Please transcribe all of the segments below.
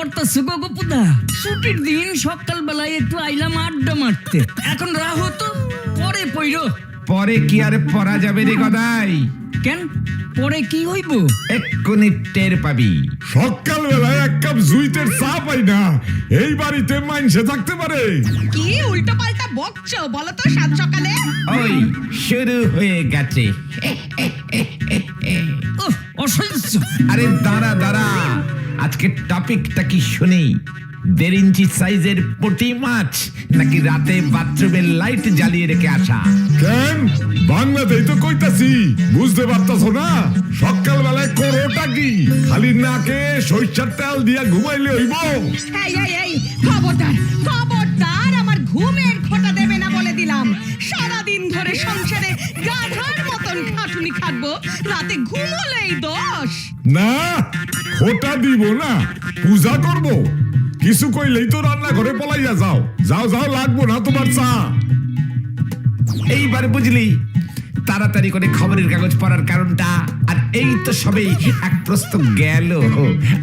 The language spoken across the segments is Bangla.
করতেছে গো গোপুদা? ছুটির দিন সকালবেলায় একটু আইলাম আড্ডা মারতে, এখন রাহো তো, পরে পইরো। পরে কি আর পড়া যাবে রে গদাই? কেন, পরে কি হইব? এক্ষুনি টের পাবি। সকালবেলায় এক কাপ জুইতের চা পাই না, এই বাড়িতে মাইনসে থাকতে পারে? কি উল্টো পাল্টা বকছো বলো তো সাত সকালে? ওই শুরু হয়ে গেছে। ওহ, অসহ্য। আরে দাঁড়া দাঁড়া, আজকে টপিকটা কি শুনি। 1.5 ইঞ্চি সাইজের পুঁটি মাছ নাকি রাতে বাথরুমের লাইট জ্বালিয়ে রেখে আসা? কেন, বাংলাতেই তো কইতাছি, বুঝতে পারতাছো না? সকালবেলায় করোটা কি? খালি নাকে সরিষার তেল দিয়া ঘুমাইলে হইব? এই খবরদার খবরদার, আমার ঘুমের খোঁটা দেবে না বলে দিলাম। সারাদিন ধরে সংসারে গাধার মতন খাটুনি খাটবো, রাতে ঘুমোলেই দোষ। না, খোটা দিব না, পূজা করব। কিছু কইলেই তো রান্না ঘরে পলাইয়া যাও। যাও যাও, লাগবো না তোমার চা। এইবার বুঝলি তাড়াতাড়ি করে খবরের কাগজ পড়ার কারণটা। আর এই তো সবে এক প্রশ্ন গেল,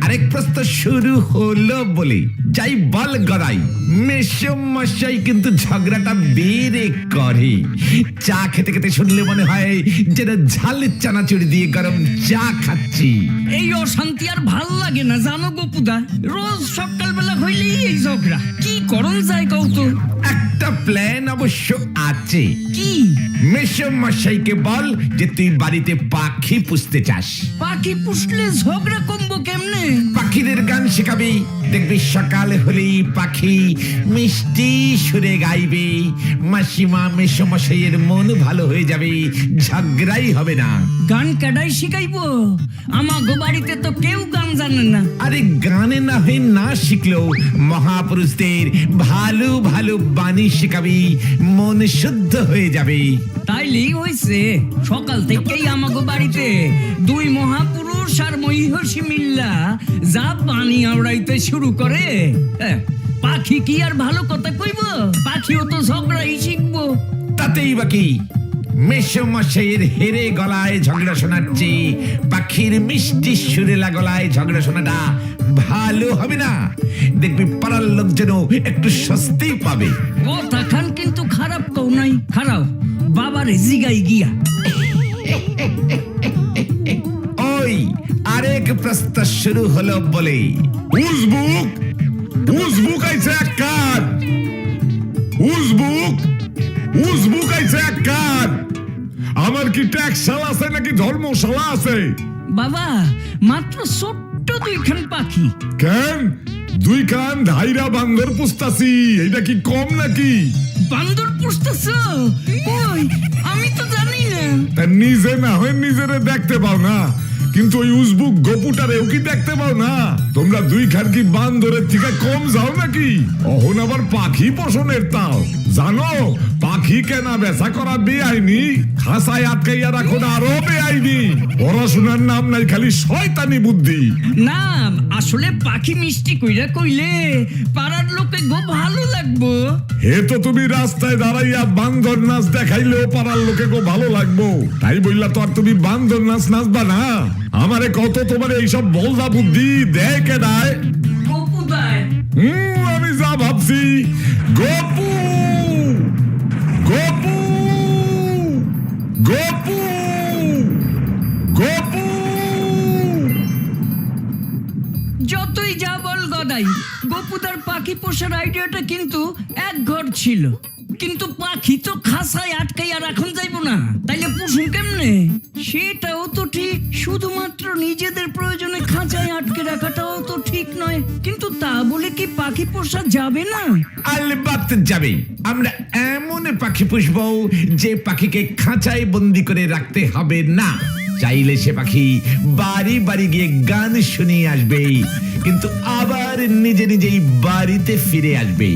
আরেক প্রশ্ন শুরু হলো বলে। যাই বল গদাই, মেসমশাই কিন্তু ঝগড়াটা বেড়ে করে। চা খেতে খেতে শুনলে মনে হয় যেন ঝালের চানাচুর দিয়ে গরম চা খাচ্ছি। এই অশান্তি আর ভাল লাগে না জানো গোপুদা, রোজ সকালবেলা হইলেই এই ঝগড়া। কি করণ যায় কৌতো? একটা প্ল্যান অবশ্য আছে। কি? মেসমশাইকে বল যে তুই বাড়িতে পাখি পুষতে চাস। পাখি পুষলে ঝগড়া কমবো কেমনে? পাখিদের গান শেখাবি, দেখবি সকাল হলেই পাখি মিষ্টি সুরে গাইবে। মাসিমা মেসমশাইয়ের মন ভালো হয়ে যাবে, ঝগড়াই হবে না। গান কাটাই শিখাইবো? আমাগো বাড়িতে তো কেউ গান জানে না। আরে গানে না হয়ে না শিখলেও মহাপুরুষদের ভালো ভালো বাণী শেখাবি, মন শুদ্ধ হয়ে যাবে। তাইলেই হইছে, সকাল থেকেই আমাগো বাড়িতে 2 মহাপুরুষ আর মহিষী মিল্লা যা পানি আওড়াইতে শুরু করে। পাখি কি আর ভালো কথা কইব? পাখিও তো ঝগড়াই শিখবো। তাতেই বাকি মেসমশাইয়ের হেরে গলায় ঝগড়া শোনাচ্ছে, পাখির মিষ্টি সুরেলা গলায় ঝগড়া শোনাটা ভালো হবে না। দেখবি পাড়ার লোক যেন একটু স্বস্তি পাবে। কথা খান কিন্তু খারাপ কও নাই। খারাপ বাবারে জিগাই গিয়া। ওই আরেক প্রস্তাব শুরু হলো বলে। উজবুক উজবুক আইছে এক কাজ, উজবুক উজবুক আইছে এক কাজ। আমার কি ট্যাক্সাল আছে নাকি ধর্মশালা আছে? বাবা, মাত্র ছোট্ট 2খান পাখি। কেন, 2 কান ধাইরা বান্দর পুষতাছি, এটা কি কম নাকি? বান্দর পুষতেছ? কই, আমি তো জানি না। তা নিজে না হয় নিজেরে দেখতে পাও না, কিন্তু ওই উজবুক গপুটারেও কি দেখতে পাও না? তোমরা 2 খান কি বান্দরের থেকে কম যাও নাকি? অহন আবার পাখি পোষণের তাও জানো? পাখি কেনা বেচা করা বেআইনি, খাসায় আটকাইয়া রাখো না আরো বেআইনি। পড়াশোনার নাম নাই, খালি শয়তানি বুদ্ধি। না, আসলে পাখি মিষ্টি কইরা কইলে পাড়ার লোকে গো ভালো লাগবো। হে তো তুমি রাস্তায় দাঁড়াইয়া বান্দর নাচ দেখাইলেও পাড়ার লোকে গো ভালো লাগবো, তাই বললা তো আর তুমি বান্দর নাচ নাচবা না? আমারে কত তোমার এইসব বলদা বুদ্ধি দেয় কে দেয়? গোপুদায়। আমি যা ভাবছি। গপু গপু গপু গপু। যতই যা বল গদাই, গোপুদার পাখি পোষার আইডিয়াটা কিন্তু এক ঘর ছিল, কিন্তু পাখি তো খাসায় আটকাইয়া রাখুন যাইবো না, তাইলে পুষুন কেমনে? সেটাও তো ঠিক, শুধুমাত্র নিজেদের প্রয়োজনে খাঁচায় আটকে রাখাটাও তো ঠিক নয়, কিন্তু তা বলে কি পাখি পোষা যাবে না? আলবাত যাবে। আমরা এমন পাখি পুষবো যে পাখিকে খাঁচায় বন্দি করে রাখতে হবে না। চাইলে সে পাখি বাড়ি বাড়ি গিয়ে গান শুনিয়ে আসবে, কিন্তু আবার নিজে নিজেই বাড়িতে ফিরে আসবে।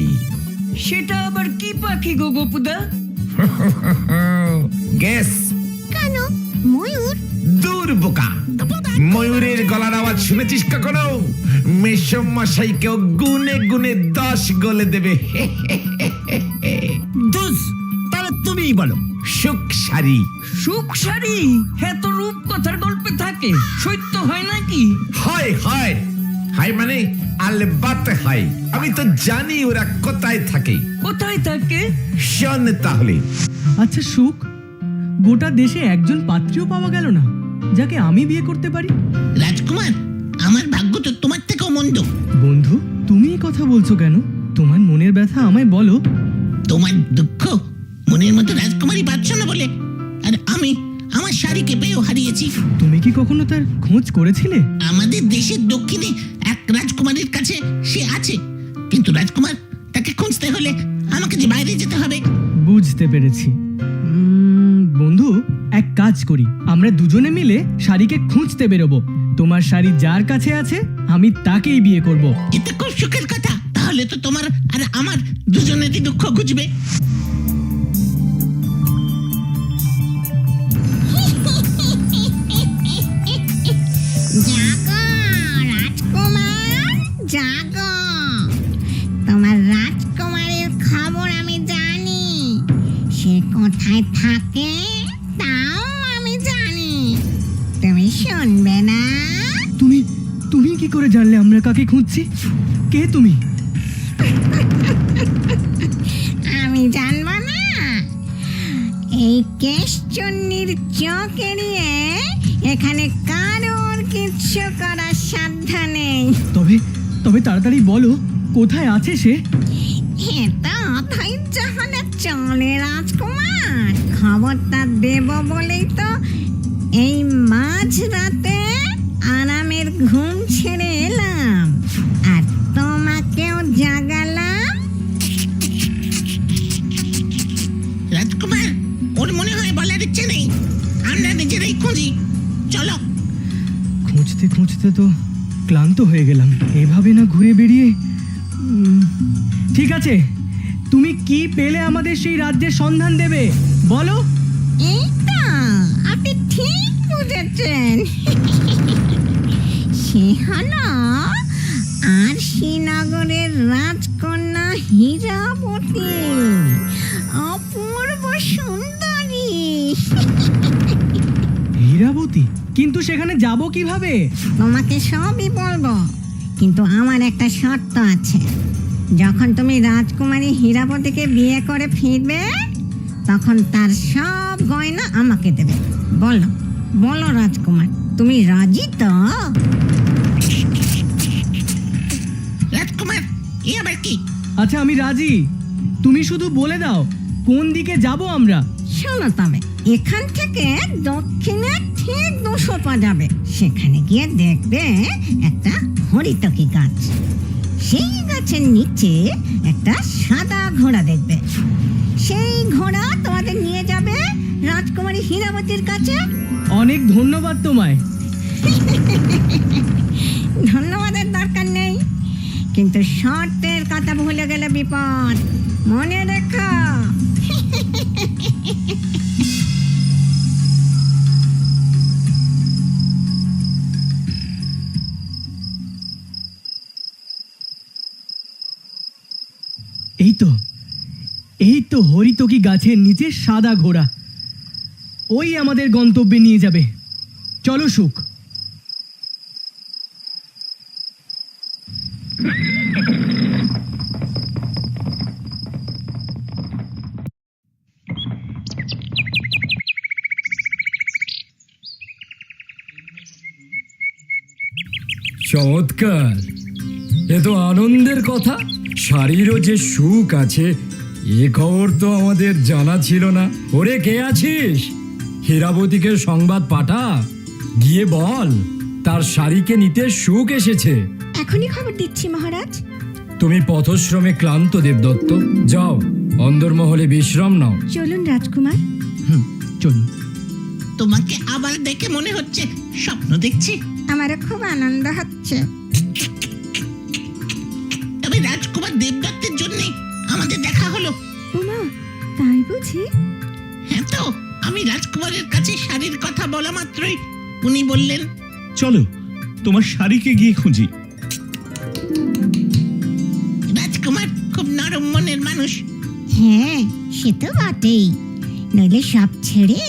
সেটা আবার কি পাখি গো গোপুদা? গ্যাস। কেন, ময়ূর? দূর বোকা, ময়ূরের গলার আওয়াজ শুনেছিস কখনো? মেসমশাইকেও গুনে গুনে 10 গলে দেবে। দুস, তাহলে তুমিই বলো। সুখ সারি। সুখ সারি? হ্যাঁ, তো রূপ কথার গল্পে থাকে, সত্য হয় নাকি? হয় হয়, হাই মানে আলবাত হাই। আমি তো জানি ওরা কোথায় থাকে। কোথায় থাকে? শোন তাহলে। আচ্ছা সুখ, গোটা দেশে একজন পাত্রীও পাওয়া গেল না যাকে আমি বিয়ে করতে পারি। রাজকুমার, আমার ভাগ্য তো তোমার থেকেও মন্দ। বন্ধু, তুমি এই কথা বলছো কেন? তোমার মনের ব্যথা আমায় বলো। তোমার দুঃখ মনের মতো রাজকুমারী পাচ্ছ না বলে, আর আমি আমার শাড়িকে পেয়েও হারিয়েছি। তুমি কি কখনো তার খোঁজ করেছিলে? আমাদের দেশের দক্ষিণে এক রাজকুমারীর কাছে সে আছে, কিন্তু রাজকুমার তাকে খুঁজতে হলে আমাকে যে বাইরে যেতে হবে। বুঝতে পেরেছি। বন্ধু, এক কাজ করি, আমরা দুজনে মিলে শাড়িকে খুঁজতে বেরোবো। তোমার শাড়ি যার কাছে আছে আমি তাকেই বিয়ে করব। এতে খুব সুখের কথা। তাহলে তো তোমার আর আমার দুজনেরই দুঃখ ঘুচবে। জাগো রাজকুমার, জাগো। তোমার রাজকুমারের খবর আমি জানি। সে কোথায় থাকে তাও আমি জানি। তুমি শুনবে না? তুমি তুমি কি করে জানলে আমরা কাকে খুঁজছি? কে তুমি? আমি জানবো না? এই কেশচুন্নির চোখ এড়িয়ে এখানে কারোর কিচ্ছু করার সাধ্য নেই। তবে তবে তাড়াতাড়ি বলো, কোথায় আছে সে? এটা ধৈর্য হলে চলে রাজকুমার। খবরটা দেব বলেই তো এই মাঝরাতে আরামের ঘুম ছেড়ে এলাম, আর তোমাকেও জাগালাম। রাজকুমার, ওর মনে হয় বলার ইচ্ছে নেই। আমরা নিজেরাই খুঁজি, চলো। খুঁজতে খুঁজতে তো ক্লান্ত হয়ে গেলাম। এভাবে না ঘুরে বেরিয়ে ঠিক আছে, তুমি কি পেলে আমাদের সেই রাজ্যের সন্ধান দেবে বলো। এই তো, আপনি ঠিক বুঝেছেন। সে হলো আর শ্রীনগরের রাজকন্যা হীরাবতী, অপূর্ব সুন্দরী। হীরাবতী? কিন্তু সেখানে যাব কিভাবে? তোমাকে সবই বলবো, কিন্তু আমার একটা শর্ত আছে। যখন তুমি রাজকুমারী হীরাবতীকে বিয়ে করে ফিরবে তখন তার সব গয়না আমাকে দেবে। বলো বলো রাজকুমার, তুমি রাজি তো? রাজকুমার, এ আবার কি? আচ্ছা আমি রাজি, তুমি শুধু বলে দাও কোন দিকে যাব আমরা। শোনো তবে, এখান থেকে দক্ষিণে ঠিক 200 পা যাবে। সেখানে গিয়ে দেখবে একটা হরিতকি গাছ। সেই গাছের নিচে একটা সাদা ঘোড়া দেখবে। সেই ঘোড়া তোমাদের নিয়ে যাবে রাজকুমারী হীরাবতীর কাছে। অনেক ধন্যবাদ তোমায়। ধন্যবাদের দরকার নেই, কিন্তু শর্তের কথা ভুলে গেলে বিপদ। মনে রেখো। এই তো হরিতকি গাছের নিচে সাদা ঘোড়া। ওই আমাদের গন্তব্যে নিয়ে যাবে। চলো সুখ। চমৎকার, এ তো আনন্দের কথা। শাড়িরও যে সুখ আছে এ খবর তো আমাদের জানা ছিল না। ওরে, কে আছিস? হীরাবতীকে সংবাদ পাঠা, গিয়ে বল তার শাড়িকে নিতে সুখ এসেছে। এখনই খবর দিচ্ছি মহারাজ। তুমি পথশ্রমে ক্লান্ত দেবদত্ত, যাও অন্দরমহলে বিশ্রাম নাও। চলুন রাজকুমার। চলুন। তোমাকে আবার দেখে মনে হচ্ছে স্বপ্ন দেখছি। আমারও খুব আনন্দ হচ্ছে। তবে রাজকুমার দেবদত্তের জন্য আমাদের দেখা হলো। ওমা, তাই বুঝি? হ্যাঁ তো, আমি রাজকুমারের কাছে শাড়ির কথা বলা মাত্রই উনি বললেন, চলো তোমার শাড়িকে গিয়ে খুঁজি। রাজকুমার খুব নরম মনের মানুষ। হ্যাঁ, সে তো বটেই। নইলে সব ছেড়ে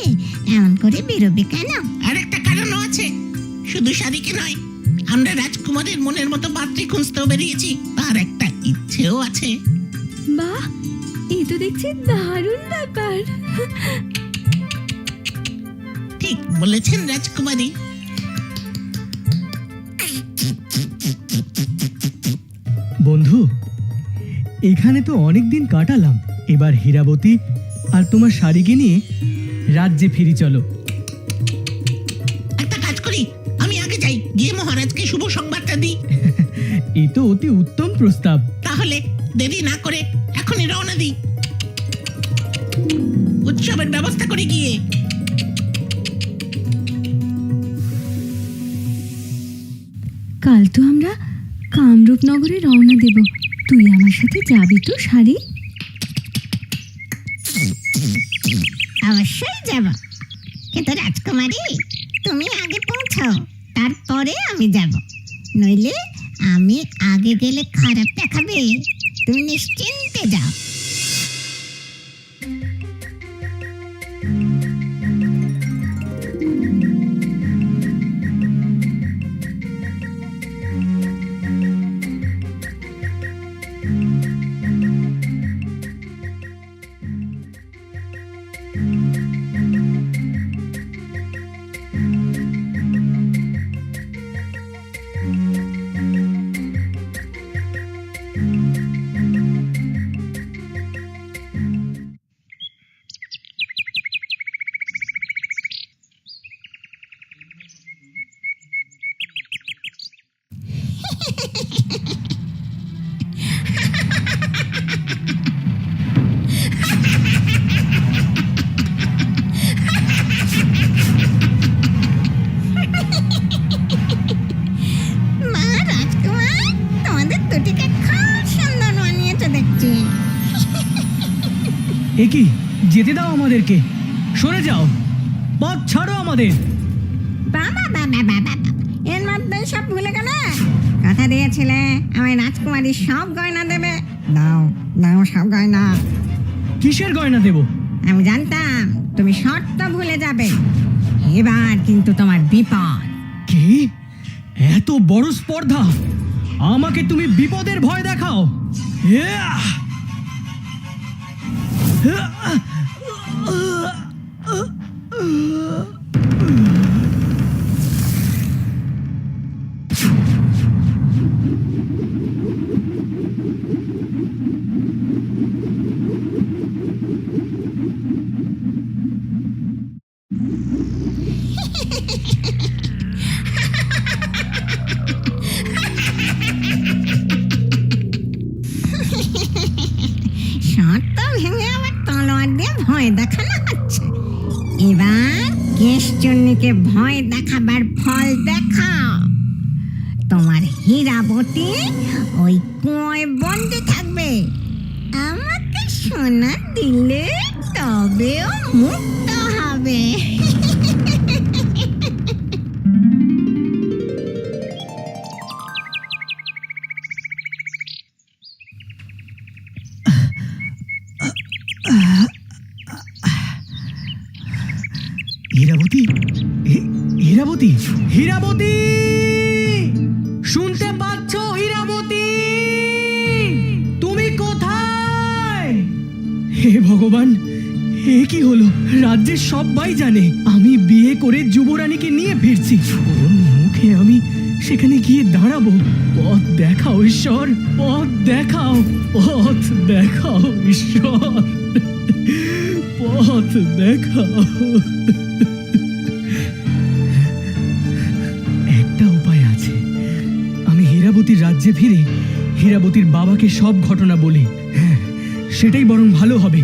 এমন করে বেরোবে কেন? আর একটা কারণও আছে, শুধু শাড়িকে নয়, আমরা রাজকুমারের মনের মতো পাত্রী খুঁজতেও বেরিয়েছি, তার একটা ইচ্ছেও আছে। বাহ, এই তো দেখছি দারুণ ব্যাপার। ঠিক বলেছেন রাজকুমারী। বন্ধু, এখানে তো অনেক দিন কাটালাম, এবার হীরাবতী আর তোমার শাড়িকে নিয়ে রাজ্যে ফিরি চলো। একটা কাজ করি, আমি আগে যাই, গিয়ে মহারাজকে শুভ সংবাদটা দিই। এই তো অতি উত্তম প্রস্তাব। তাহলে দেরি না করে এখনই রওনা দিই, উৎসবের ব্যবস্থা করে গিয়ে। কাল তো আমরা কামরূপ নগরে রওনা দেব, তুই আমার সাথে যাবি তো শাড়ি? অবশ্যই যাব, কিন্তু রাজকুমারী তুমি আগে পৌঁছাও, তারপরে আমি যাব, নইলে আমি আগে গেলে খারাপ দেখাবে। তুমি নিশ্চিন্তে যাও। মা, রাজকুমার তোমাদের দুটিকে খুব সুন্দর বানিয়েছে দেখছি। এ কি, যেতে দাও আমাদেরকে, সরে যাও, পথ ছাড়ো আমাদের। বাবা বাবা বাবা, এর মধ্যেই সব ভুলে গেলে? কথা দিয়েছিলে আমায় রাজকুমারী সব গয়না দেবে, দাও দাও সব গয়না। কিসের গয়না দেব? আমি জানতাম তুমি শর্ত ভুলে যাবে, এবার কিন্তু তোমার বিপদ। কি, এত বড় স্পর্ধা? আমাকে তুমি বিপদের ভয় দেখাও? ইয়াহ! শর্ত ভেঙে আবার তলোয়ার দিয়ে ভয় দেখানো হচ্ছে। এবার কেশচুন্নিকে ভয় দেখাবার ফল দেখাও। তোমার হীরাবতী ওই কুয়োয় বন্দি থাকবে, আমাকে সোনা দিলে তবেও মুক্ত হবে। হীরাবতী, হীরাবতী, হীরাবতী, শুনতে পাচ্ছ হীরাবতী? তুমি কোথায়? হে ভগবান, এ কি হলো? রাজ্যের সবাই জানে আমি বিয়ে করে যুবরানীকে নিয়ে ফিরছি, ওর মুখে আমি সেখানে গিয়ে দাঁড়াবো। পথ দেখাও ঈশ্বর, পথ দেখাও, পথ দেখাও ঈশ্বর, পথ দেখাও। একটা উপায় আছে, আমি হীরাবতীর রাজ্যে ফিরে হীরাবতীর বাবাকে সব ঘটনা বলি। হ্যাঁ, সেটাই বরং ভালো হবে।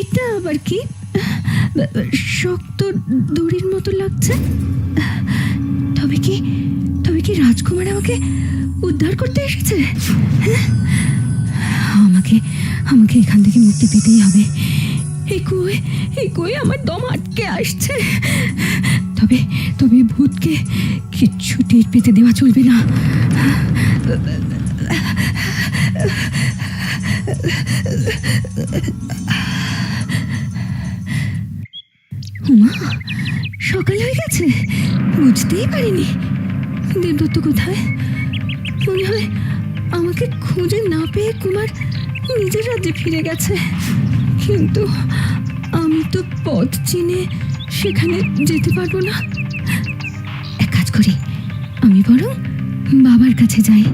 এটা আবার কি? শক্ত দড়ির মতো লাগছে। তবে কি রাজকুমার আমাকে উদ্ধার করতে এসেছে? আমাকে এখান থেকে মুক্তি পেতেই হবে। এই কই আমার দম আটকে আসছে। তবে তবে ভূতকে কিচ্ছু টের পেতে দেওয়া চলবে না। উমা, সকাল হয়ে গেছে, বুঝতেই পারিনি। দেবদত্ত কোথায়? মনে হয় আমাকে খুঁজে না পেয়ে কুমার নিজের রাজ্যে ফিরে গেছে। কিন্তু আমি তো পথ চিনে সেখানে যেতে পারবো না। এক কাজ করি, আমি বরং বাবার কাছে যাই।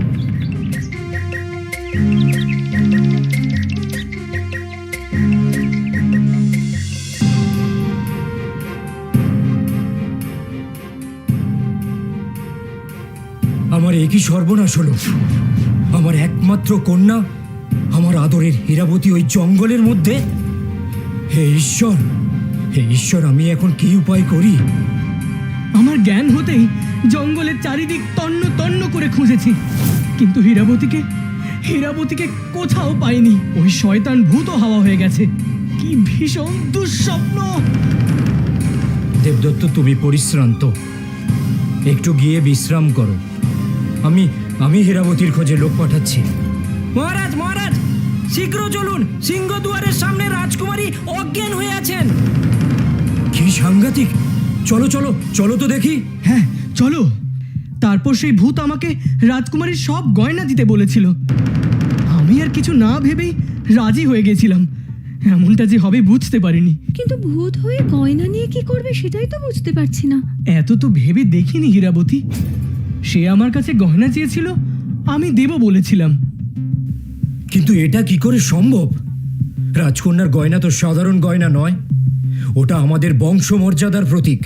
আমার একই সর্বনাশ হলো। আমার একমাত্র কন্যা, আমার আদরের হীরাবতী ওই জঙ্গলের মধ্যে। হে ঈশ্বর, হে ঈশ্বর, আমি এখন কি উপায় করি? আমার জ্ঞান হতেই জঙ্গলের চারিদিক তন্ন তন্ন করে খুঁজেছি, কিন্তু হীরাবতীকে কোথাও পাইনি। ওই শয়তান ভূত হাওয়া হয়ে গেছে। কি ভীষণ দুঃস্বপ্ন! দেবদত্ত, তুমি পরিশ্রান্ত, একটু গিয়ে বিশ্রাম করো। আমি হীরাবতীর খোঁজে লোক পাঠাচ্ছি। মহারাজ, মহারাজ, শীঘ্র চলুন, সিংহদুয়ারের সামনে রাজকুমারী অজ্ঞান হয়ে আছেন। কি সাংঘাতিক! চলো চলো চলো তো দেখি। হ্যাঁ চলো। তারপর সেই ভূত আমাকে রাজকুমারীর সব গয়না দিতে বলেছিল। আমি আর কিছু না ভেবেই রাজি হয়ে গেছিলাম। এমনটা যে হবে বুঝতে পারিনি। কিন্তু ভূত হয়ে গয়না নিয়ে কি করবে সেটাই তো বুঝতে পারছি না। এত তো ভেবে দেখিনি হীরাবতী। সে আমার কাছে গয়না চেয়েছিল, আমি দেব বলেছিলাম। কিন্তু এটা কি করে সম্ভব? রাজকন্যার গয়না তো সাধারণ গয়না নয়, ওটা আমাদের বংশমর্যাদার প্রতীক।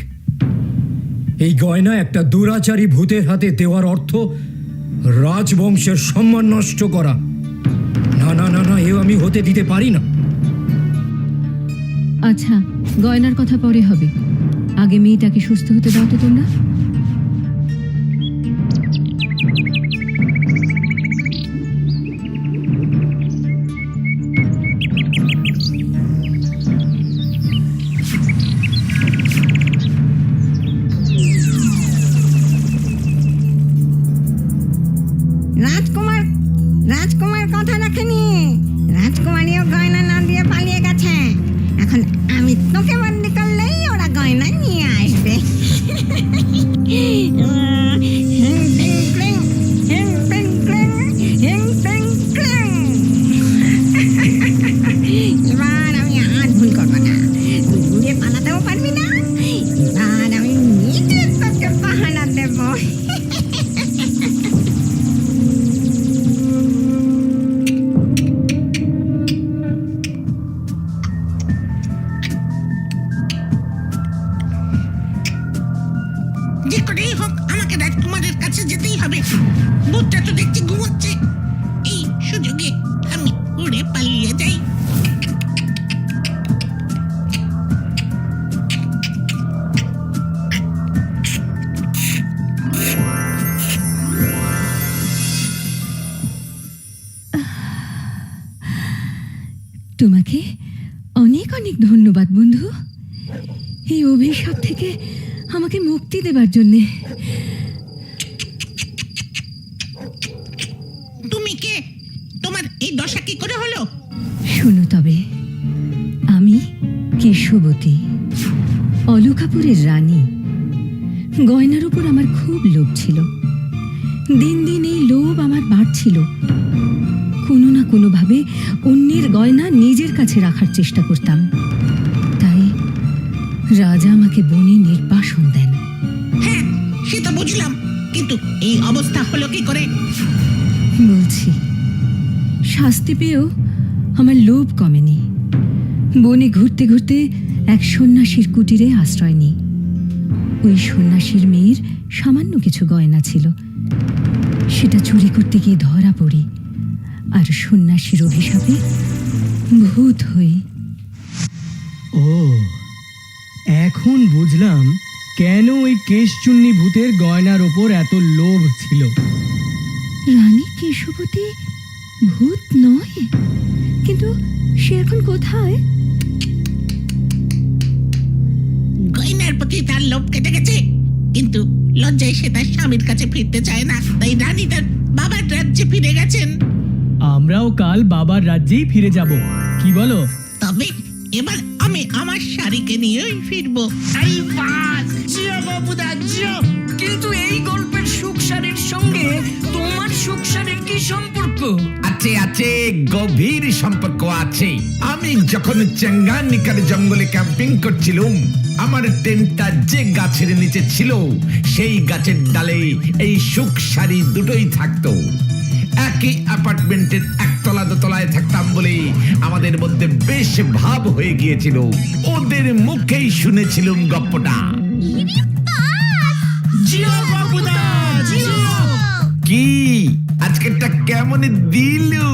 এই গয়না একটা দুরাচারী ভূতের হাতে দেওয়ার অর্থ রাজবংশের সম্মান নষ্ট করা। না না না না, এও আমি হতে দিতে পারি না। আচ্ছা, গয়নার কথা পরে হবে, আগে মেয়েটাকে সুস্থ হতে দাও তো তোমরা। রাজকুমার কথা রাখেনি। রাজকুমারীও গয়না না দিয়ে পালিয়ে গেছে। এখন আমি তোকে বন্দি করলেই ওরা গয়না নিয়ে আসবে। এবার আমি আর ভুল করবো না। তুই ঘুরে পালাতেও পারবি না। এবার আমি নিজে তোকে পাহারা দেবো। যে করেই হোক আমাকে রাজকুমারের কাছে যেতেই হবে। ভূতটা তো দেখছি ঘুমোচ্ছে। এই সুযোগে আমি উড়ে পালিয়ে যাই। তোমাকে অনেক অনেক ধন্যবাদ বন্ধু, এই অভিশাপ থেকে আমাকে মুক্তি দেবার জন্যে। তুমি কে? তোমার এই দশা কি করে হলো? শোনো তবে, আমি কেশবতী, অলকাপুরের রানী। গয়নার উপর আমার খুব লোভ ছিল। দিন দিন এই লোভ আমার বাড়ছিল। কোনো না কোনোভাবে অন্যের গয়না নিজের কাছে রাখার চেষ্টা করতাম। তাই রাজা আমাকে বনে নির্বাসন দেন। হ্যাঁ, সে তো বুঝলাম, কিন্তু এই অবস্থা হলো কি করে? বলছি, শাস্তি পেয়েও আমার লোভ কমেনি। বনে ঘুরতে ঘুরতে এক সন্ন্যাসীর কুটিরে আশ্রয় নিই। ওই সন্ন্যাসীর মেয়ের সামান্য কিছু গয়না ছিল, সেটা চুরি করতে গিয়ে ধরা পড়ি, আর সন্ন্যাসীর অভিশাপে ভূত হই। ও, এখন বুঝলাম কেন ওই কেশচুন্নি ভূতের গয়নার ওপর এত লোভ ছিল। রানী কেশবতী ভূত নয়, কিন্তু সে এখন কোথায়? প্রতি তার লোভ কেটে গেছে, কিন্তু লজ্জায় সে তার স্বামীর কাছে ফিরতে চায় না, তাই রানী তার বাবার রাজ্যে ফিরে গেছেন। আমরাও কাল বাবার রাজ্যেই ফিরে যাব, কি বলো? তবে এবার আমি আমার শাড়িকে নিয়েই ফিরবো। এই বাস, জিও বাবুদা, জিও। কিন্তু এই গল্পের সুখ শাড়ির সঙ্গে তোমার সুখ শাড়ির কি সম্পর্ক? আছে আছে, গভীর সম্পর্ক আছে। আমি যখন চেঙ্গানিকার জঙ্গলে ক্যাম্পিং করছিলাম, আমার টেন্টটা যে গাছের নিচে ছিল, সেই গাছের ডালে এই সুখ শাড়ি দুটোই থাকতো। একই অ্যাপার্টমেন্টের একতলা দোতলায় থাকতাম বলে আমাদের মধ্যে বেশ ভাব হয়ে গিয়েছিল। ওদের মুখেই শুনেছিলাম গপ্পটা। জিও বাবুদা, জিও। কি আজকেরটা কেমন দিলু?